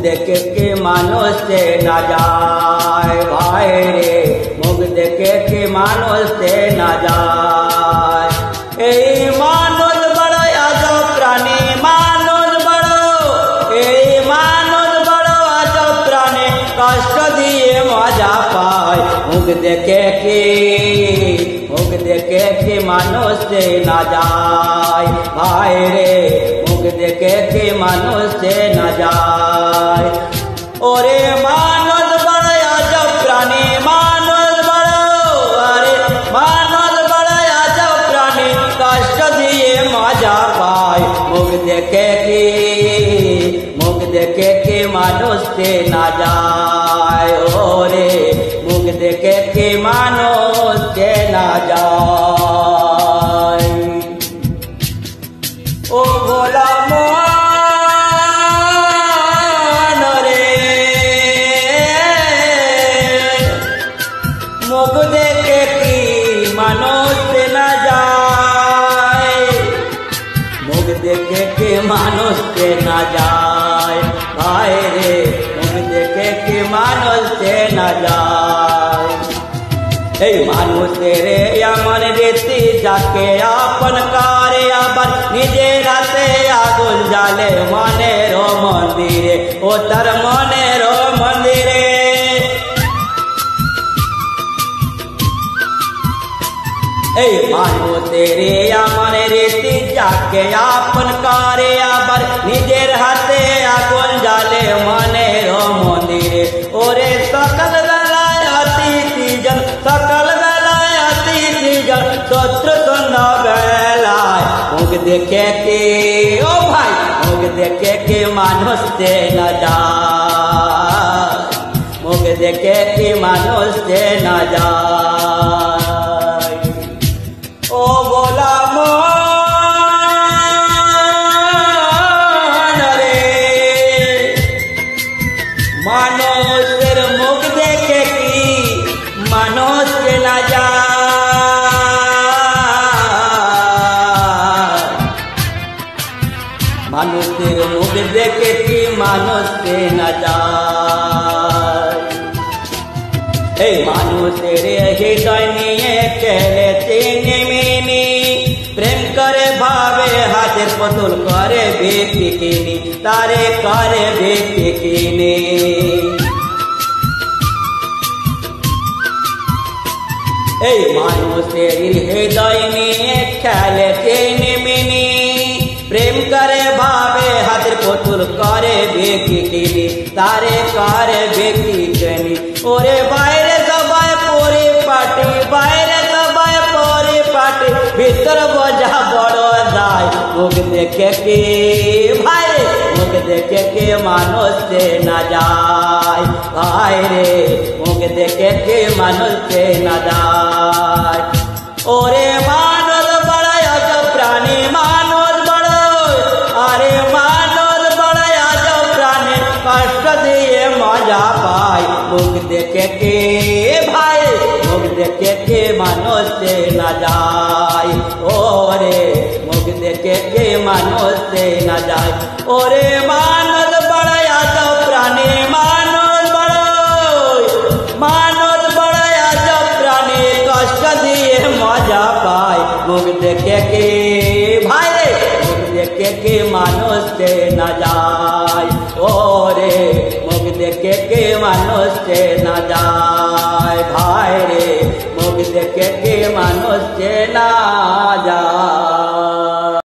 देखे के मानुष से न जाए भाई रे, मुख देखे के मानुष से न जाए। ए मानुष बड़ो अजब प्राणी, मानुष बड़ो, ए मानुष बड़ो अजब प्राणी, कष्ट दिए मजा पाए। मुख देखे के मानुष से न जाए भाई रे, मुख देखे के मानुष से न जाए। ओरे मानुष बड़ो अजब प्राणी, मानुष बड़ो, अरे मानुष बड़ो अजब प्राणी, कष्ट दिए मजा पाए। मुख देखे के मानुष से न जाए। ओरे मुख देखे के मानुष से न जाए। ओ भोला मुख देखे कि मानुष से न जाए, मुख देखे के मानुष से न जाए भाई रे, मुख देखे के मानुष से न जाए। हे मानुष रे एमन रीति जाके आपन कार्य आबर निजे राते आगुल जाले मने रो मंदिरे, ओ तर मने रो मंदिरे। ए मानो तेरे अमन रीति जाके आपन कार्य आबर निजेर हाथे आगुन जाले मने रो मंदिरे। ओरे सकल बेलाय अतिथि जन, सकल बेलाय अतिथि जन, शत्रु सुन बेलाय। मुख देखे के ओ भाई, मुख देखे के मानुष से न जाए, मुख देखे के मानुष से न जाए। ओ बोला मान रे, मानुष मुख देखे कि मानुष से न जाए, मानुष मुख देखे कि मानुष से न जाए। हे मानुष रे हृदय निये केले तीनी मिनी, प्रेम करे भावे हाथेर पुतुल करे बेटी किनी, तारे करे बेटी किनी। हे मानुष हृदय निये खेले तीनी मिनी, प्रेम करे भावे हाथेर पुतुल करे बेटी किनी, तारे करे बेटी किनी। ओरे বাইরে সবাই পরিপাটি, বাইরে সবাই পরিপাটি, ভিতর বোঝা বড় দায়। মুখ দেখে কি ভাই, মুখ দেখে কি মানুষ সে না যায় ভাই রে, মুখ দেখে কি মানুষ সে না যায়। ওরে মানুষ বড় অজব প্রাণী, মানুষ বড়, আরে মানুষ বড় অজব প্রাণী, কষ্ট দিয়ে মজা পায়। मुख देखे के भाई, मुख देखे के मानुष से न जाए। ओरे मुख देखे के मानुष से न जाए। ओरे मानुष बड़ा अजब प्राणी, मानुष बड़ो, मानुष बड़ा अजब प्राणी, कष्ट दिए मजा पाए। मुख देखे के भाई, मुख देखे के मानुष से न जाए। ओरे मुख देखे के मानुष से न जाए भाई रे, मुख देखे के मानुष से न जाए।